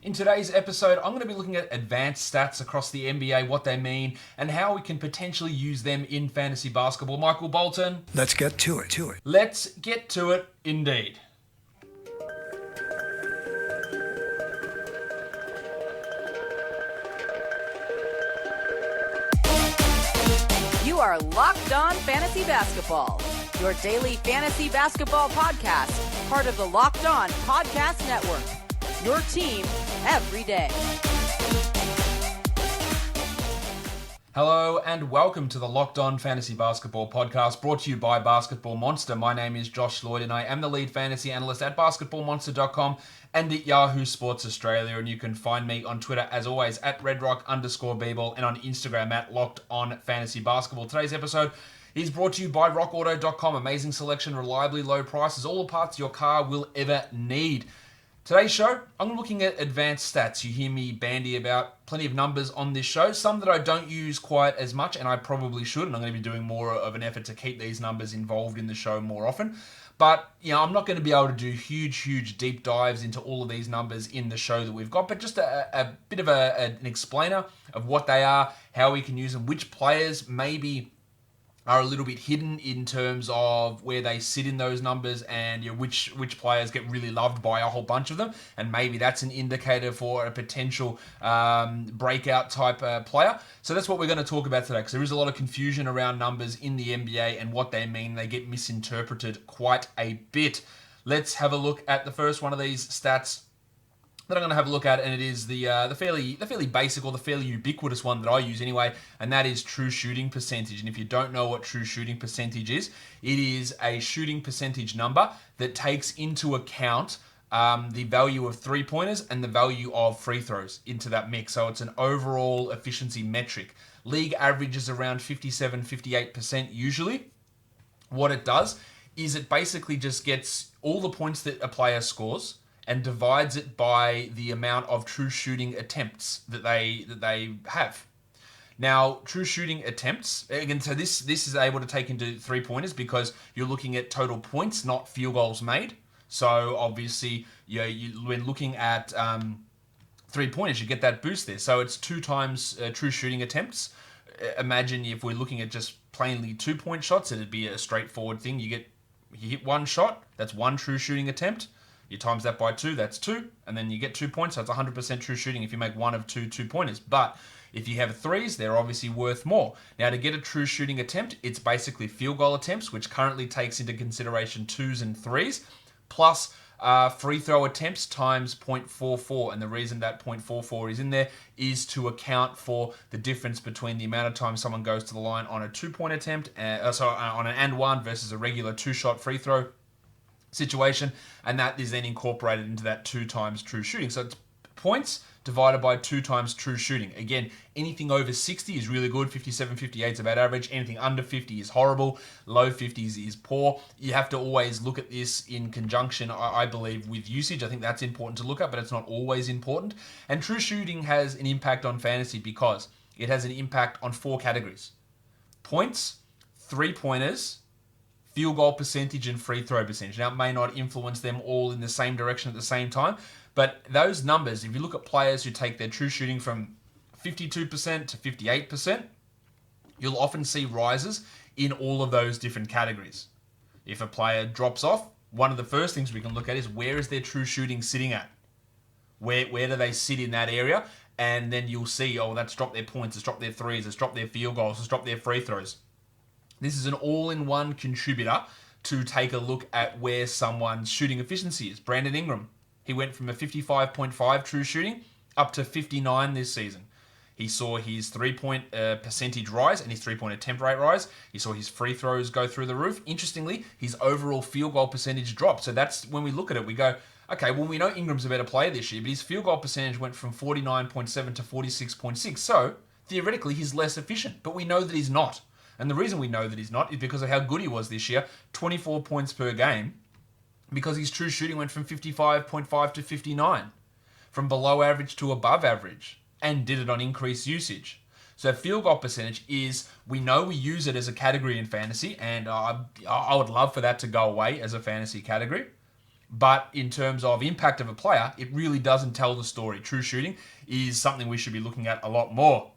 In today's episode, I'm going to be looking at advanced stats across the NBA, what they mean, and how we can potentially use them in fantasy basketball. Michael Bolton. Let's get to it. Let's get to it indeed. You are Locked On Fantasy Basketball, your daily fantasy basketball podcast, part of the Locked On Podcast Network, your team every day. Hello and welcome to the Locked On Fantasy Basketball podcast brought to you by Basketball Monster. My name is Josh Lloyd and I am the lead fantasy analyst at basketballmonster.com and at Yahoo Sports Australia. And you can find me on Twitter as always at redrock_bball and on Instagram at Locked On Fantasy Basketball. Today's episode is brought to you by rockauto.com. Amazing selection, reliably low prices, all the parts your car will ever need. Today's show, I'm looking at advanced stats. You hear me bandy about plenty of numbers on this show, some that I don't use quite as much, and I probably should, and I'm going to be doing more of an effort to keep these numbers involved in the show more often. But, I'm not going to be able to do huge deep dives into all of these numbers in the show that we've got, but just a bit of an explainer of what they are, how we can use them, which players maybe are a little bit hidden in terms of where they sit in those numbers and which players get really loved by a whole bunch of them, and maybe that's an indicator for a potential breakout type player. So that's what we're going to talk about today, because there is a lot of confusion around numbers in the NBA and what they mean. They get misinterpreted quite a bit. Let's have a look at the first one of these stats that I'm going to have a look at, and it is the fairly basic or the fairly ubiquitous one that I use anyway, and that is true shooting percentage. And if you don't know what true shooting percentage is, it is a shooting percentage number that takes into account the value of three-pointers and the value of free throws into that mix. So it's an overall efficiency metric. League average is around 57-58% usually. What it does is it basically just gets all the points that a player scores and divides it by the amount of true shooting attempts that they have. Now, true shooting attempts, again, so this is able to take into three-pointers because you're looking at total points, not field goals made. So obviously, when looking at three-pointers, you get that boost there. So it's 2 times true shooting attempts. Imagine if we're looking at just plainly 2-point shots, it'd be a straightforward thing. You hit one shot, that's 1 true shooting attempt. You times that by 2, that's 2, and then you get 2 points, so it's 100% true shooting if you make one of 2 2-pointers. But if you have threes, they're obviously worth more. Now, to get a true shooting attempt, it's basically field goal attempts, which currently takes into consideration 2s and 3s, plus free throw attempts times 0.44. And the reason that 0.44 is in there is to account for the difference between the amount of time someone goes to the line on a 2-point attempt, on an and one versus a regular 2-shot free throw situation, and that is then incorporated into that 2 times true shooting. So it's points divided by 2 times true shooting. Again, anything over 60 is really good. 57, 58 is about average. Anything under 50 is horrible. Low 50s is poor. You have to always look at this in conjunction, I believe, with usage. I think that's important to look at, but it's not always important. And true shooting has an impact on fantasy because it has an impact on 4 categories: points, three-pointers, field goal percentage, and free throw percentage. Now, it may not influence them all in the same direction at the same time, but those numbers, if you look at players who take their true shooting from 52% to 58%, you'll often see rises in all of those different categories. If a player drops off, one of the first things we can look at is where is their true shooting sitting at? Where do they sit in that area? And then you'll see, that's dropped their points, it's dropped their threes, it's dropped their field goals, it's dropped their free throws. This is an all-in-one contributor to take a look at where someone's shooting efficiency is. Brandon Ingram, he went from a 55.5 true shooting up to 59 this season. He saw his three-point percentage rise and his three-point attempt rate rise. He saw his free throws go through the roof. Interestingly, his overall field goal percentage dropped. So that's when we look at it, we go, okay, well, we know Ingram's a better player this year, but his field goal percentage went from 49.7 to 46.6. So theoretically, he's less efficient, but we know that he's not. And the reason we know that he's not is because of how good he was this year, 24 points per game, because his true shooting went from 55.5 to 59, from below average to above average, and did it on increased usage. So field goal percentage is, we know we use it as a category in fantasy, and I would love for that to go away as a fantasy category. But in terms of impact of a player, it really doesn't tell the story. True shooting is something we should be looking at a lot more.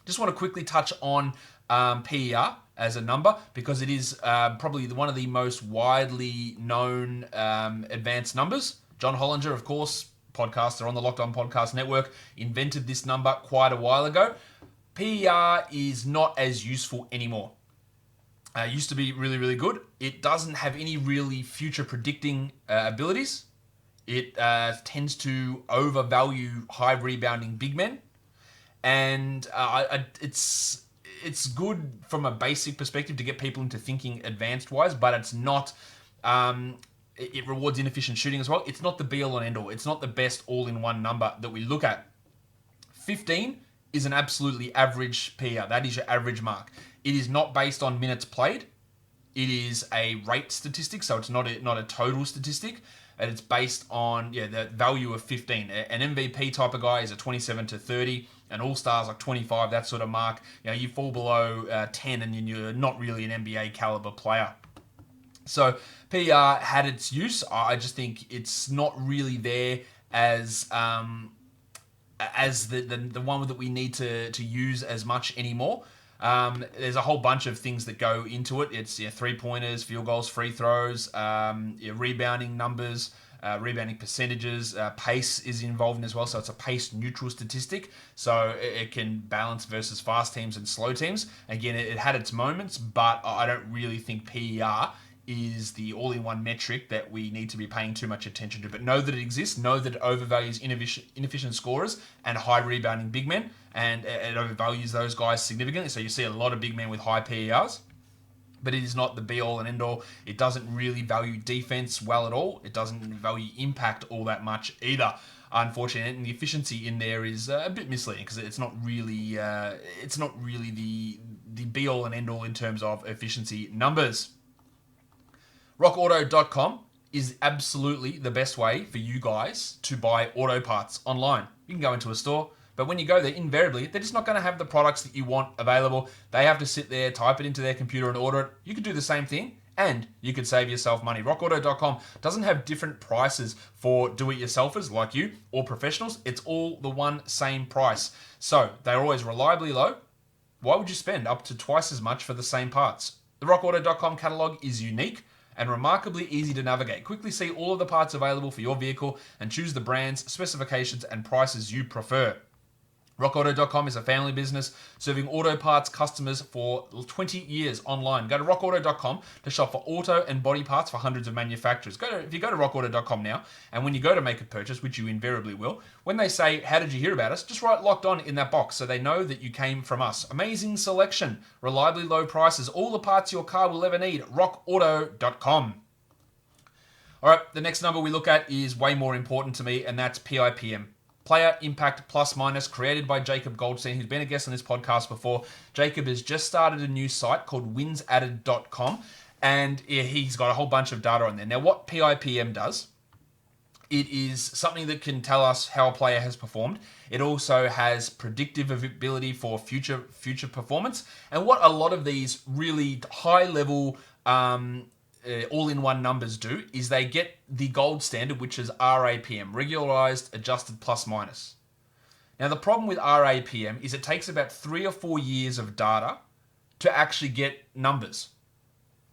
Just want to quickly touch on PER as a number because it is probably one of the most widely known advanced numbers. John Hollinger, of course, podcaster on the Locked On Podcast Network, invented this number quite a while ago. PER is not as useful anymore. It used to be really, really good. It doesn't have any really future predicting abilities. It tends to overvalue high rebounding big men. And it's good from a basic perspective to get people into thinking advanced-wise, but it's not... it rewards inefficient shooting as well. It's not the be-all and end-all. It's not the best all-in-one number that we look at. 15 is an absolutely average PER. That is your average mark. It is not based on minutes played. It is a rate statistic, so it's not a total statistic. And it's based on the value of 15. An MVP type of guy is a 27 to 30. An all-stars like 25, that sort of mark. You fall below 10 and you're not really an NBA caliber player. So PER had its use. I just think it's not really there as the one that we need to use as much anymore. There's a whole bunch of things that go into it. It's three-pointers, field goals, free throws, rebounding numbers, rebounding percentages. Pace is involved in as well, so it's a pace-neutral statistic. So it can balance versus fast teams and slow teams. Again, it had its moments, but I don't really think PER is the all-in-one metric that we need to be paying too much attention to. But know that it exists, know that it overvalues inefficient scorers and high rebounding big men, and it overvalues those guys significantly. So you see a lot of big men with high PERs, but it is not the be-all and end-all. It doesn't really value defense well at all. It doesn't value impact all that much either. Unfortunately, and the efficiency in there is a bit misleading because it's not really the be-all and end-all in terms of efficiency numbers. RockAuto.com is absolutely the best way for you guys to buy auto parts online. You can go into a store, but when you go there, invariably, they're just not going to have the products that you want available. They have to sit there, type it into their computer and order it. You could do the same thing, and you could save yourself money. RockAuto.com doesn't have different prices for do-it-yourselfers like you or professionals. It's all the one same price. So they're always reliably low. Why would you spend up to twice as much for the same parts? The RockAuto.com catalog is unique and remarkably easy to navigate. Quickly see all of the parts available for your vehicle and choose the brands, specifications, and prices you prefer. RockAuto.com is a family business serving auto parts customers for 20 years online. Go to RockAuto.com to shop for auto and body parts for hundreds of manufacturers. If you go to RockAuto.com now, and when you go to make a purchase, which you invariably will, when they say, "How did you hear about us?" just write "Locked On" in that box so they know that you came from us. Amazing selection, reliably low prices, all the parts your car will ever need. RockAuto.com. All right, the next number we look at is way more important to me, and that's PIPM. Player Impact Plus Minus, created by Jacob Goldstein, who's been a guest on this podcast before. Jacob has just started a new site called winsadded.com, and he's got a whole bunch of data on there. Now, what PIPM does, it is something that can tell us how a player has performed. It also has predictive ability for future performance. And what a lot of these really high-level all-in-one numbers do is they get the gold standard, which is RAPM, regularized adjusted plus minus. Now, the problem with RAPM is it takes about 3 or 4 years of data to actually get numbers.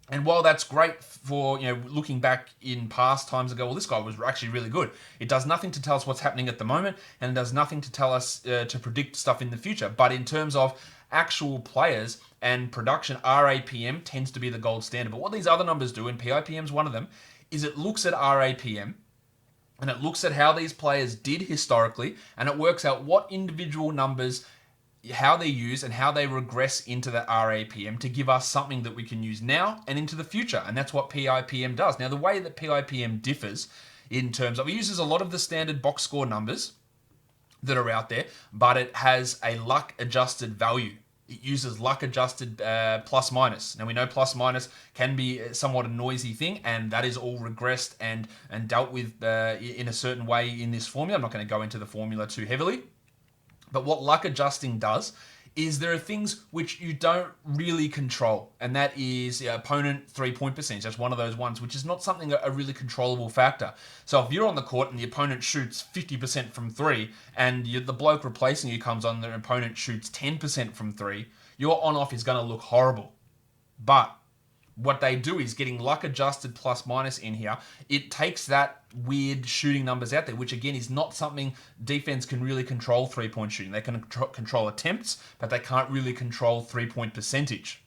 And while that's great for looking back in past times ago, well, this guy was actually really good. It does nothing to tell us what's happening at the moment, and it does nothing to tell us to predict stuff in the future. But in terms of actual players and production, RAPM tends to be the gold standard. But what these other numbers do, and PIPM is one of them, is it looks at RAPM and it looks at how these players did historically, and it works out what individual numbers, how they use and how they regress into that RAPM to give us something that we can use now and into the future. And that's what PIPM does. Now, the way that PIPM differs in terms of, it uses a lot of the standard box score numbers that are out there, but it has a luck adjusted value. It uses luck adjusted plus minus. Now, we know plus minus can be somewhat a noisy thing, and that is all regressed and dealt with in a certain way in this formula. I'm not going to go into the formula too heavily. But what luck adjusting does is there are things which you don't really control, and that is opponent 3-point percentage. That's one of those ones which is not something a really controllable factor. So if you're on the court and the opponent shoots 50% from 3, and the bloke replacing you comes on, the opponent shoots 10% from 3, your on-off is going to look horrible. But what they do is getting luck adjusted plus minus in here. It takes that weird shooting numbers out there, which again is not something defense can really control 3-point shooting. They can control attempts, but they can't really control 3-point percentage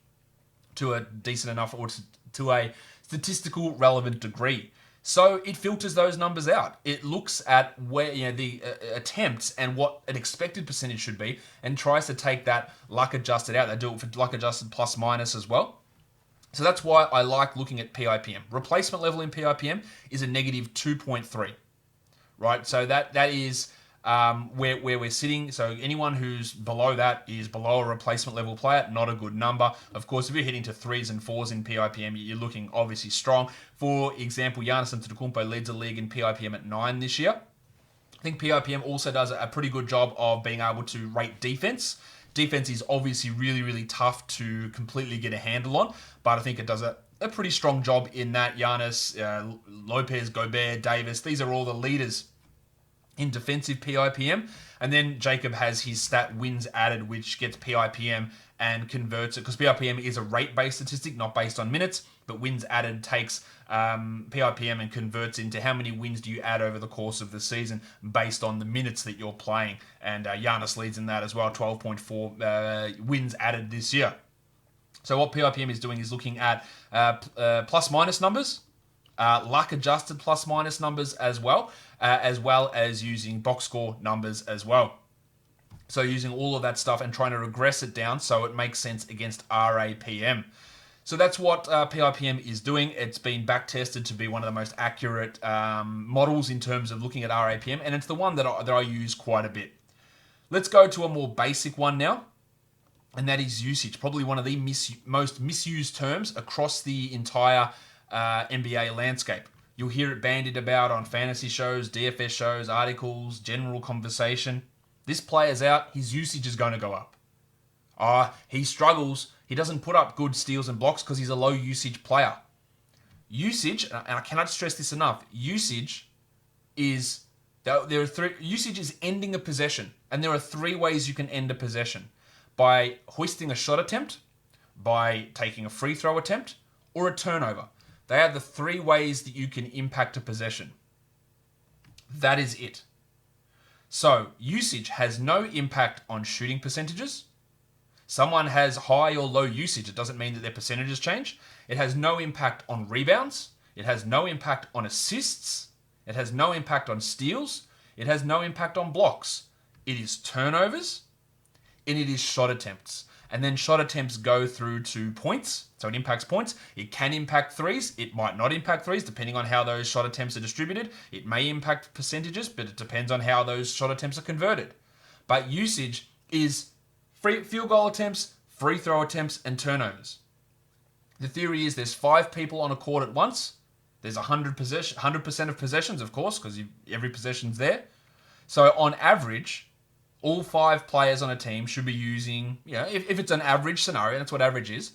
to a decent enough or to a statistical relevant degree. So it filters those numbers out. It looks at where the attempts and what an expected percentage should be and tries to take that luck adjusted out. They do it for luck adjusted plus minus as well. So that's why I like looking at PIPM. Replacement level in PIPM is a negative 2.3, right? So that is where we're sitting. So anyone who's below that is below a replacement level player, not a good number. Of course, if you're hitting to 3s and 4s in PIPM, you're looking obviously strong. For example, Giannis Antetokounmpo leads the league in PIPM at 9 this year. I think PIPM also does a pretty good job of being able to rate defense. Defense is obviously really, really tough to completely get a handle on, but I think it does a pretty strong job in that. Giannis, Lopez, Gobert, Davis, these are all the leaders in defensive PIPM. And then Jacob has his stat wins added, which gets PIPM and converts it, because PIPM is a rate-based statistic, not based on minutes, but wins added takes PIPM and converts into how many wins do you add over the course of the season based on the minutes that you're playing. And Giannis leads in that as well, 12.4 wins added this year. So what PIPM is doing is looking at plus-minus numbers, luck-adjusted plus-minus numbers as well as using box score numbers as well. So using all of that stuff and trying to regress it down so it makes sense against RAPM. So that's what PIPM is doing. It's been back-tested to be one of the most accurate models in terms of looking at RAPM, and it's the one that I use quite a bit. Let's go to a more basic one now, and that is usage. Probably one of the most misused terms across the entire NBA landscape. You'll hear it bandied about on fantasy shows, DFS shows, articles, general conversation. This player's out, his usage is going to go up. He struggles. He doesn't put up good steals and blocks because he's a low usage player. Usage, and I cannot stress this enough, usage is ending a possession. And there are 3 ways you can end a possession. By hoisting a shot attempt, by taking a free throw attempt, or a turnover. They are the 3 ways that you can impact a possession. That is it. So, usage has no impact on shooting percentages. Someone has high or low usage, it doesn't mean that their percentages change. It has no impact on rebounds. It has no impact on assists. It has no impact on steals. It has no impact on blocks. It is turnovers, and it is shot attempts. And then shot attempts go through to points, so it impacts points. It can impact threes. It might not impact threes, depending on how those shot attempts are distributed. It may impact percentages, but it depends on how those shot attempts are converted. But usage is free field goal attempts, free throw attempts, and turnovers. The theory is there's 5 people on a court at once. There's 100% of possessions, of course, because every possession's there. So on average, all 5 players on a team should be using, if it's an average scenario, that's what average is,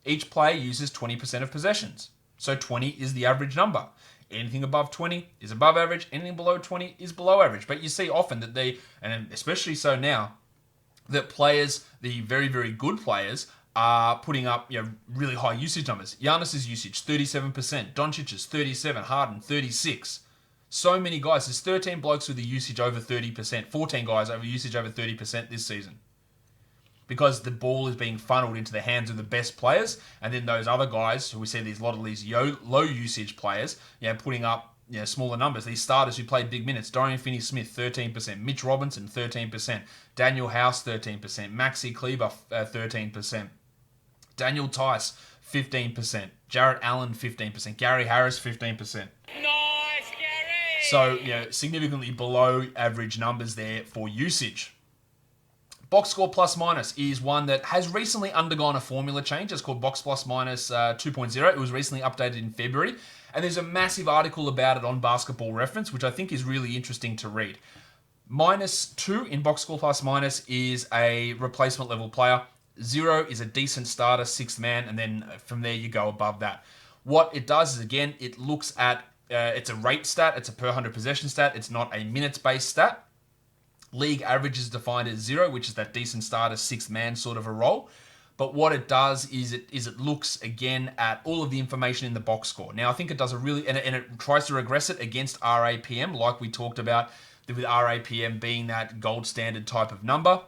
each player uses 20% of possessions. So 20 is the average number. Anything above 20 is above average. Anything below 20 is below average. But you see often that and especially so now, that players, the very, very good players, are putting up really high usage numbers. Giannis' usage, 37%. Doncic's, 37%. Harden, 36%. So many guys. There's 13 blokes with a usage over 30%. 14 guys over usage over 30% this season. Because the ball is being funneled into the hands of the best players. And then those other guys, who we see a lot of these low usage players, putting up smaller numbers. These starters who played big minutes. Dorian Finney-Smith, 13%. Mitch Robinson, 13%. Daniel House, 13%. Maxi Kleber, 13%. Daniel Tice, 15%. Jarrett Allen, 15%. Gary Harris, 15%. So, significantly below average numbers there for usage. Box score plus minus is one that has recently undergone a formula change. It's called Box plus minus 2.0. It was recently updated in February. And there's a massive article about it on Basketball Reference, which I think is really interesting to read. -2 in box score plus minus is a replacement level player. 0 is a decent starter, 6th man, and then from there you go above that. What it does is, again, it looks at, it's a rate stat, it's a per 100 possession stat, it's not a minutes-based stat. League average is defined as 0, which is that decent starter, 6th man sort of a role. But what it does is it looks, again, at all of the information in the box score. Now, I think it does a really, and it tries to regress it against RAPM, like we talked about, with RAPM being that gold standard type of number.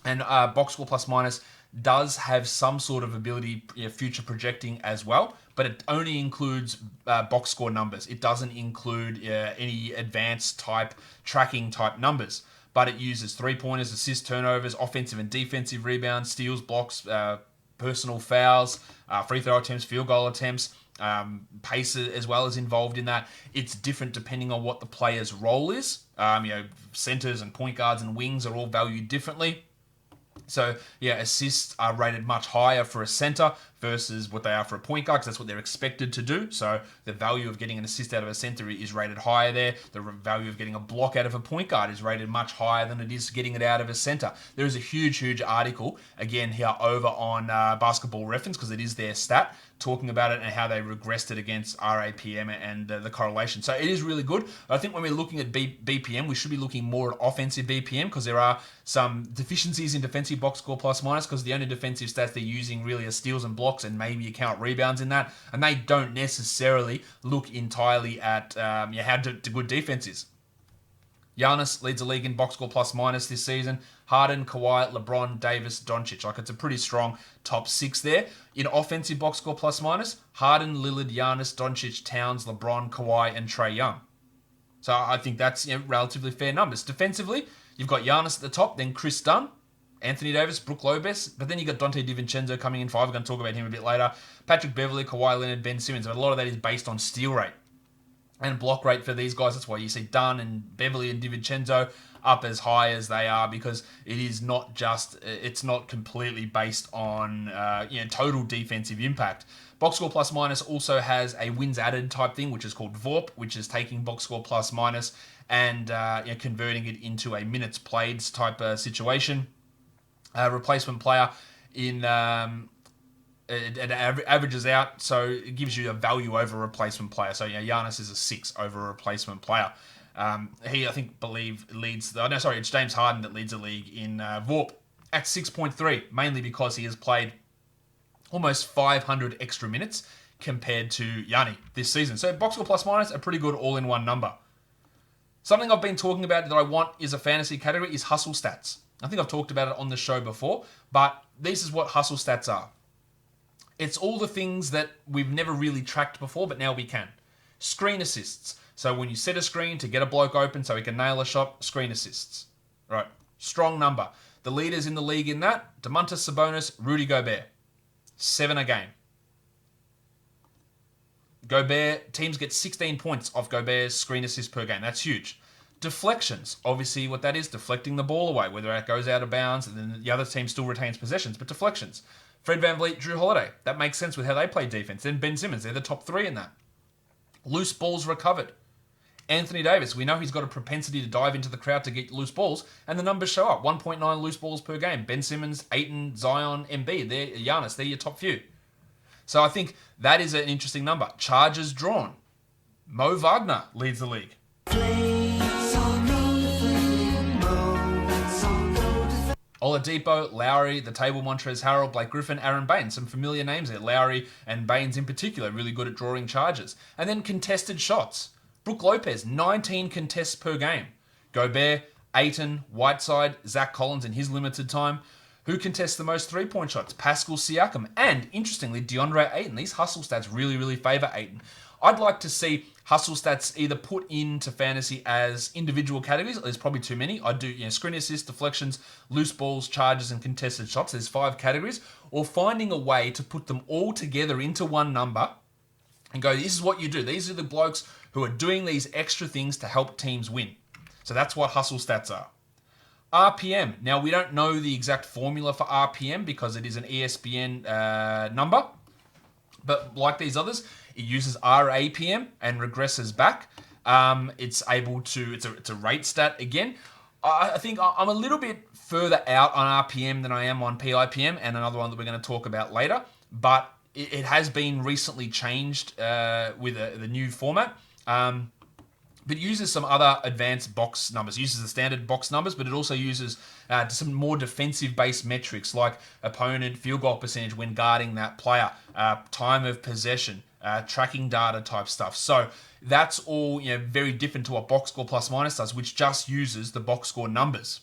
And box score plus minus does have some sort of ability, future projecting as well, but it only includes box score numbers. It doesn't include any advanced type tracking type numbers, but it uses 3-pointers, assists, turnovers, offensive and defensive rebounds, steals, blocks, personal fouls, free throw attempts, field goal attempts, pace as well as involved in that. It's different depending on what the player's role is. Centers and point guards and wings are all valued differently. So, assists are rated much higher for a center versus what they are for a point guard, because that's what they're expected to do. So the value of getting an assist out of a center is rated higher there. The value of getting a block out of a point guard is rated much higher than it is getting it out of a center. There is a huge article, again, here over on Basketball Reference, because it is their stat, talking about it and how they regressed it against RAPM and the correlation. So it is really good. I think when we're looking at BPM, we should be looking more at offensive BPM, because there are some deficiencies in defensive box score plus minus, because the only defensive stats they're using really are steals and blocks, and maybe you count rebounds in that, and they don't necessarily look entirely at how good defense is. Giannis leads the league in box score plus minus this season. Harden, Kawhi, LeBron, Davis, Doncic. Like, it's a pretty strong top 6 there. In offensive box score plus minus, Harden, Lillard, Giannis, Doncic, Towns, LeBron, Kawhi, and Trae Young. So I think that's relatively fair numbers. Defensively, you've got Giannis at the top, then Chris Dunn, Anthony Davis, Brook Lopez, but then you got Dante DiVincenzo coming in 5. We're going to talk about him a bit later. Patrick Beverley, Kawhi Leonard, Ben Simmons. But a lot of that is based on steal rate and block rate for these guys. That's why you see Dunn and Beverley and DiVincenzo up as high as they are, because it is not just, it's not completely based on total defensive impact. Box score plus minus also has a wins added type thing, which is called VORP, which is taking box score plus minus and converting it into a minutes played type situation. Replacement player in it averages out, so it gives you a value over a replacement player. So Giannis is a 6 over a replacement player. He, I think, it's James Harden that leads the league in VORP at 6.3, mainly because he has played almost 500 extra minutes compared to Yanni this season. So box score plus minus, a pretty good all-in-one number. Something I've been talking about that I want is a fantasy category is hustle stats. I think I've talked about it on the show before, but this is what hustle stats are. It's all the things that we've never really tracked before, but now we can. Screen assists. So when you set a screen to get a bloke open so he can nail a shot, screen assists. Right. Strong number. The leaders in the league in that, Domantas Sabonis, Rudy Gobert. 7 a game. Gobert, teams get 16 points off Gobert's screen assists per game. That's huge. Deflections. Obviously what that is, deflecting the ball away, whether it goes out of bounds and then the other team still retains possessions, but deflections. Fred VanVleet, Drew Holiday. That makes sense with how they play defense. Then Ben Simmons, they're the top 3 in that. Loose balls recovered. Anthony Davis, we know he's got a propensity to dive into the crowd to get loose balls, and the numbers show up. 1.9 loose balls per game. Ben Simmons, Ayton, Zion, Embiid, Giannis, they're your top few. So I think that is an interesting number. Charges drawn. Mo Wagner leads the league. Oladipo, Lowry, the table, Montrezl Harrell, Blake Griffin, Aaron Baines. Some familiar names there. Lowry and Baines in particular, really good at drawing charges. And then contested shots. Brook Lopez, 19 contests per game. Gobert, Ayton, Whiteside, Zach Collins in his limited time. Who contests the most three-point shots? Pascal Siakam. And, interestingly, DeAndre Ayton. These hustle stats really, really favour Ayton. I'd like to see hustle stats either put into fantasy as individual categories. There's probably too many. I do screen assists, deflections, loose balls, charges, and contested shots. There's 5 categories. Or finding a way to put them all together into one number and go, this is what you do. These are the blokes who are doing these extra things to help teams win. So that's what hustle stats are. RPM. Now, we don't know the exact formula for RPM because it is an ESPN number. But like these others, it uses RAPM and regresses back. It's a rate stat again. I think I'm a little bit further out on RPM than I am on PIPM, and another one that we're going to talk about later. But it has been recently changed with the new format. But it uses some other advanced box numbers. It uses the standard box numbers, but it also uses some more defensive-based metrics like opponent field goal percentage when guarding that player, time of possession, tracking data type stuff. So that's all very different to what box score plus minus does, which just uses the box score numbers.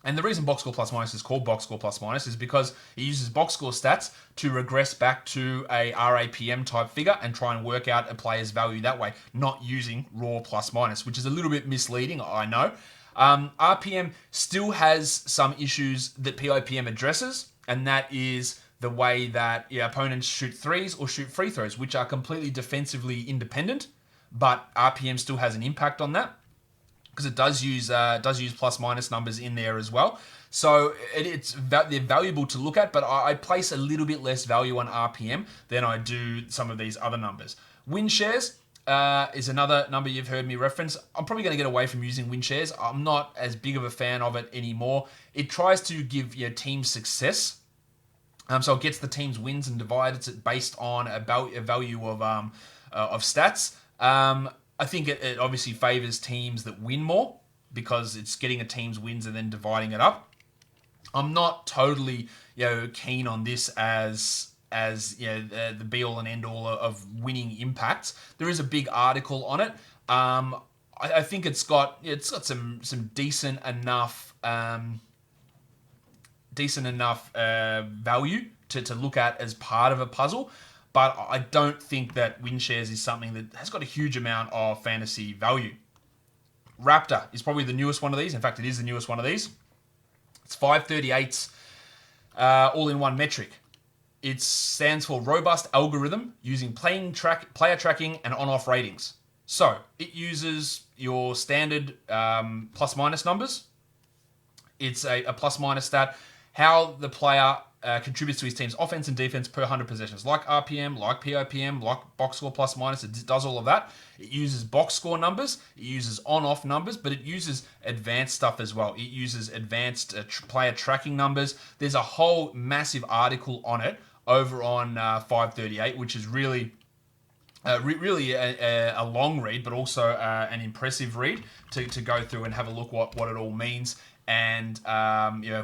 And the reason box score plus minus is called box score plus minus is because it uses box score stats to regress back to a RAPM type figure and try and work out a player's value that way, not using raw plus minus, which is a little bit misleading, I know. RPM still has some issues that PIPM addresses, and that is the way that opponents shoot threes or shoot free throws, which are completely defensively independent, but RPM still has an impact on that, because it does use plus minus numbers in there as well. So they're valuable to look at, but I place a little bit less value on RPM than I do some of these other numbers. Win shares is another number you've heard me reference. I'm probably going to get away from using win shares. I'm not as big of a fan of it anymore. It tries to give your team success. So it gets the team's wins and divides it based on a value of stats. I think it obviously favors teams that win more because it's getting a team's wins and then dividing it up. I'm not totally keen on this as the be all and end all of winning impacts. There is a big article on it. I think it's got some decent enough value to look at as part of a puzzle. But I don't think that win shares is something that has got a huge amount of fantasy value. Raptor is probably the newest one of these. In fact, it is the newest one of these. It's 538's all-in-one metric. It stands for Robust Algorithm using player tracking and on-off ratings. So it uses your standard plus-minus numbers. It's a plus-minus stat. How the player contributes to his team's offense and defense per 100 possessions, like RPM, like PIPM, like box score plus minus. It does all of that. It uses box score numbers, it uses on-off numbers, but it uses advanced stuff as well. It uses advanced player tracking numbers. There's a whole massive article on it over on 538, which is really a long read, but also an impressive read to go through and have a look what it all means and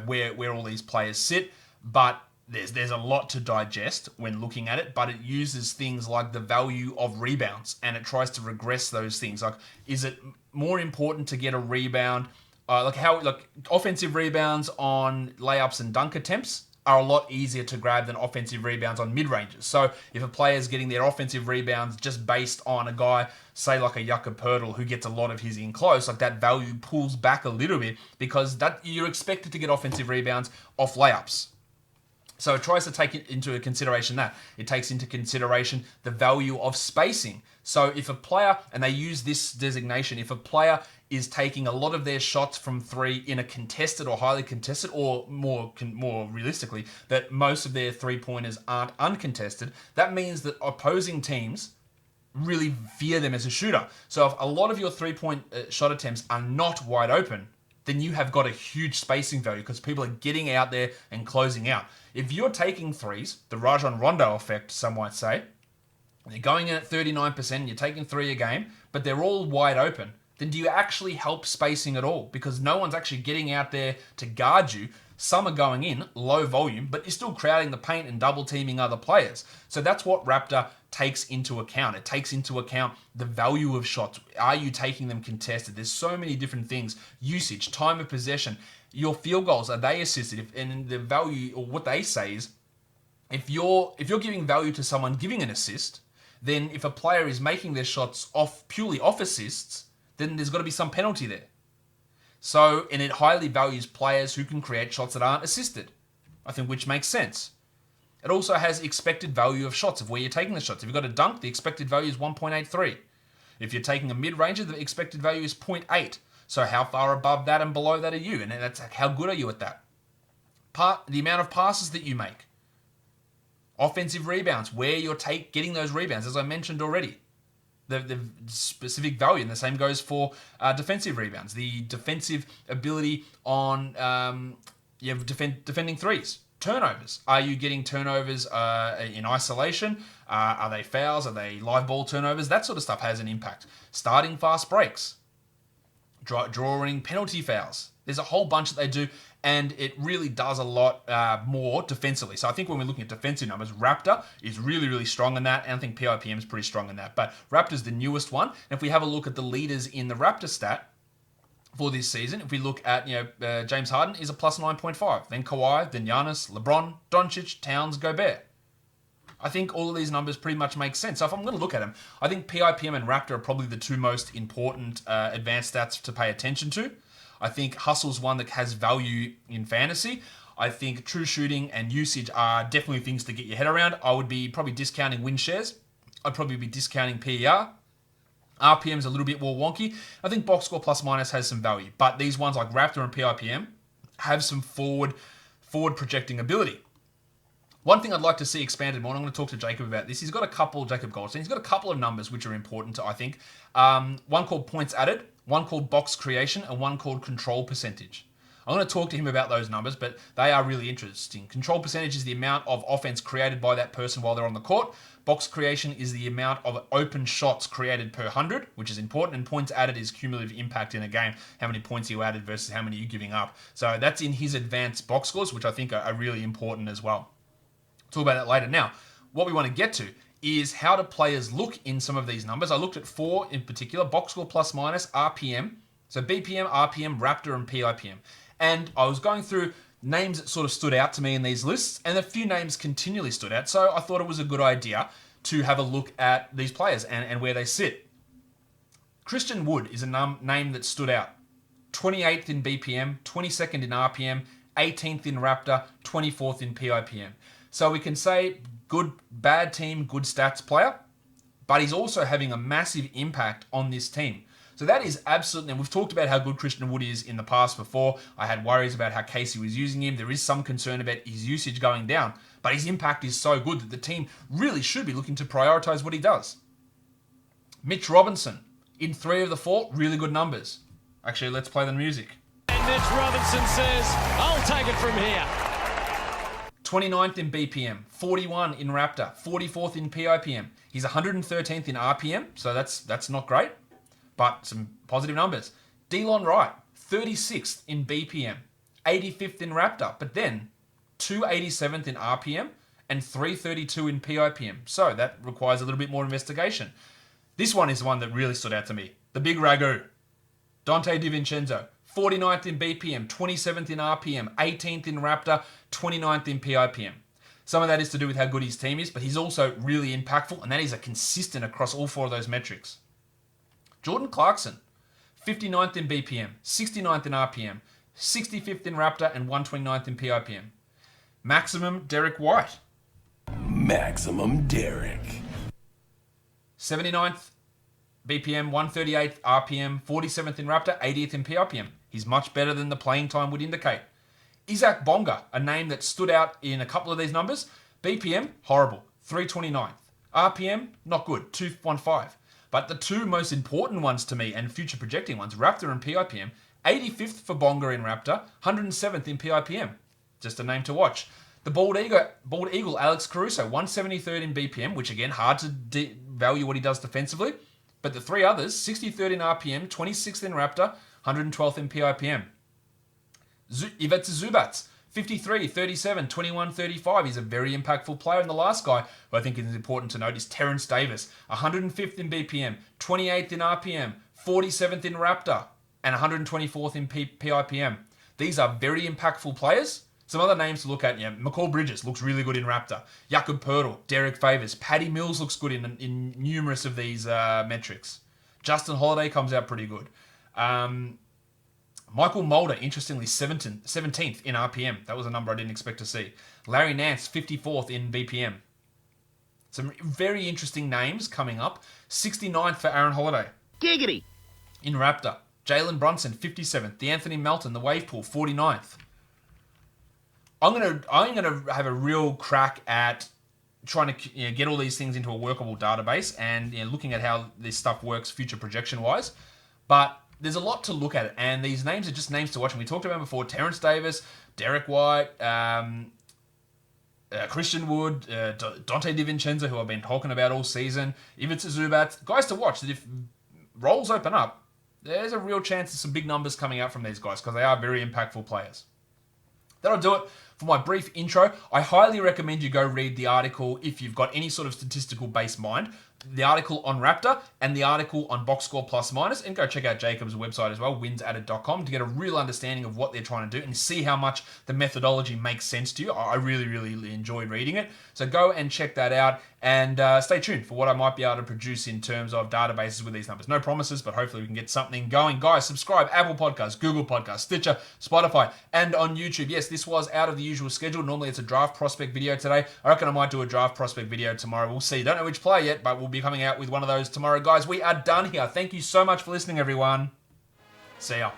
where all these players sit. But there's a lot to digest when looking at it, but it uses things like the value of rebounds and it tries to regress those things. Like, is it more important to get a rebound? Like offensive rebounds on layups and dunk attempts are a lot easier to grab than offensive rebounds on mid-ranges. So if a player is getting their offensive rebounds just based on a guy, say like a Yucca Pirtle, who gets a lot of his in close, like that value pulls back a little bit because that you're expected to get offensive rebounds off layups. So it tries to take it into consideration that. It takes into consideration the value of spacing. So if a player, and they use this designation, if a player is taking a lot of their shots from three in a contested or highly contested, or more realistically, that most of their three-pointers aren't uncontested, that means that opposing teams really fear them as a shooter. So if a lot of your three-point shot attempts are not wide open, then you have got a huge spacing value because people are getting out there and closing out. If you're taking threes, the Rajon Rondo effect, some might say, you're going in at 39% and you're taking three a game, but they're all wide open, then do you actually help spacing at all? Because no one's actually getting out there to guard you. Some are going in, low volume, but you're still crowding the paint and double teaming other players. So that's what Raptor takes into account. It takes into account the value of shots. Are you taking them contested? There's so many different things. Usage, time of possession, your field goals, are they assisted? And the value, or what they say is, if you're giving value to someone giving an assist, then if a player is making their shots purely off assists, then there's got to be some penalty there. So, and it highly values players who can create shots that aren't assisted, I think, which makes sense. It also has expected value of shots, of where you're taking the shots. If you've got a dunk, the expected value is 1.83. If you're taking a mid-ranger, the expected value is 0.8. So how far above that and below that are you? And that's how good are you at that? The amount of passes that you make. Offensive rebounds, where you're getting those rebounds, as I mentioned already. the specific value, and the same goes for defensive rebounds. The defensive ability on defending threes. Turnovers. Are you getting turnovers in isolation? Are they fouls? Are they live ball turnovers? That sort of stuff has an impact. Starting fast breaks. Drawing penalty fouls. There's a whole bunch that they do, and it really does a lot more defensively. So I think when we're looking at defensive numbers, Raptor is really, really strong in that, and I think PIPM is pretty strong in that. But Raptor's the newest one, and if we have a look at the leaders in the Raptor stat for this season, if we look at, James Harden is a plus 9.5, then Kawhi, then Giannis, LeBron, Doncic, Towns, Gobert. I think all of these numbers pretty much make sense. So if I'm going to look at them, I think PIPM and Raptor are probably the two most important advanced stats to pay attention to. I think Hustle's one that has value in fantasy. I think true shooting and usage are definitely things to get your head around. I would be probably discounting win shares. I'd probably be discounting PER. RPM's a little bit more wonky. I think box score plus minus has some value, but these ones like Raptor and PIPM have some forward projecting ability. One thing I'd like to see expanded more, and I'm going to talk to Jacob about this. Jacob Goldstein, he's got a couple of numbers which are important to, I think. One called points added, one called box creation, and one called control percentage. I'm going to talk to him about those numbers, but they are really interesting. Control percentage is the amount of offense created by that person while they're on the court. Box creation is the amount of open shots created per 100, which is important. And points added is cumulative impact in a game. How many points you added versus how many you're giving up. So that's in his advanced box scores, which I think are really important as well. Talk about that later. Now, what we want to get to is how do players look in some of these numbers. I looked at 4 in particular, box score plus minus, RPM. So BPM, RPM, Raptor, and PIPM. And I was going through names that sort of stood out to me in these lists, and a few names continually stood out. So I thought it was a good idea to have a look at these players and where they sit. Christian Wood is a name that stood out. 28th in BPM, 22nd in RPM, 18th in Raptor, 24th in PIPM. So we can say bad team, good stats player, but he's also having a massive impact on this team. So that is absolutely, and we've talked about how good Christian Wood is in the past before. I had worries about how Casey was using him. There is some concern about his usage going down, but his impact is so good that the team really should be looking to prioritize what he does. Mitch Robinson, in 3 of the 4, really good numbers. Actually, let's play the music. And Mitch Robinson says, I'll take it from here. 29th in BPM, 41 in Raptor, 44th in PIPM. He's 113th in RPM, so that's not great, but some positive numbers. Delon Wright, 36th in BPM, 85th in Raptor, but then 287th in RPM and 332 in PIPM. So that requires a little bit more investigation. This one is the one that really stood out to me. The big ragu, Dante DiVincenzo, 49th in BPM, 27th in RPM, 18th in Raptor, 29th in PIPM. Some of that is to do with how good his team is, but he's also really impactful, and that is a consistent across all 4 of those metrics. Jordan Clarkson, 59th in BPM, 69th in RPM, 65th in Raptor, and 129th in PIPM. Maximum Derek White. Maximum Derek. 79th BPM, 138th RPM, 47th in Raptor, 80th in PIPM. He's much better than the playing time would indicate. Isaac Bonga, a name that stood out in a couple of these numbers. BPM, horrible, 329th. RPM, not good, 215. But the 2 most important ones to me and future projecting ones, Raptor and PIPM, 85th for Bonga in Raptor, 107th in PIPM. Just a name to watch. The Bald Eagle, Alex Caruso, 173rd in BPM, which again, hard to value what he does defensively. But the 3 others, 63rd in RPM, 26th in Raptor, 112th in PIPM. Ivica Zubac, 53, 37, 21, 35. He's a very impactful player. And the last guy who I think is important to note is Terrence Davis, 105th in BPM, 28th in RPM, 47th in Raptor, and 124th in PIPM. These are very impactful players. Some other names to look at, McCall Bridges looks really good in Raptor. Jakob Poeltl, Derek Favors, Patty Mills looks good in numerous of these metrics. Justin Holiday comes out pretty good. Michael Mulder, interestingly, 17th in RPM. That was a number I didn't expect to see. Larry Nance, 54th in BPM. Some very interesting names coming up. 69th for Aaron Holiday. Giggity. In Raptor. Jalen Brunson, 57th. D'Anthony Melton, the wave pool, 49th. I'm gonna have a real crack at trying to get all these things into a workable database and looking at how this stuff works future projection wise. But there's a lot to look at, and these names are just names to watch. And we talked about before: Terence Davis, Derek White, Christian Wood, Dante DiVincenzo, who I've been talking about all season, Ivica Zubac, guys to watch. That if roles open up, there's a real chance of some big numbers coming out from these guys because they are very impactful players. That'll do it for my brief intro. I highly recommend you go read the article if you've got any sort of statistical based mind. The article on Raptor and the article on box score plus minus, and go check out Jacob's website as well, winsadded.com, to get a real understanding of what they're trying to do and see how much the methodology makes sense to you. I really, really enjoy reading it. So go and check that out, and stay tuned for what I might be able to produce in terms of databases with these numbers. No promises, but hopefully we can get something going. Guys, subscribe, Apple Podcasts, Google Podcasts, Stitcher, Spotify, and on YouTube. Yes, this was out of the usual schedule. Normally it's a draft prospect video today. I reckon I might do a draft prospect video tomorrow. We'll see. Don't know which player yet, but we'll be coming out with one of those tomorrow. Guys, we are done here. Thank you so much for listening, everyone. See ya.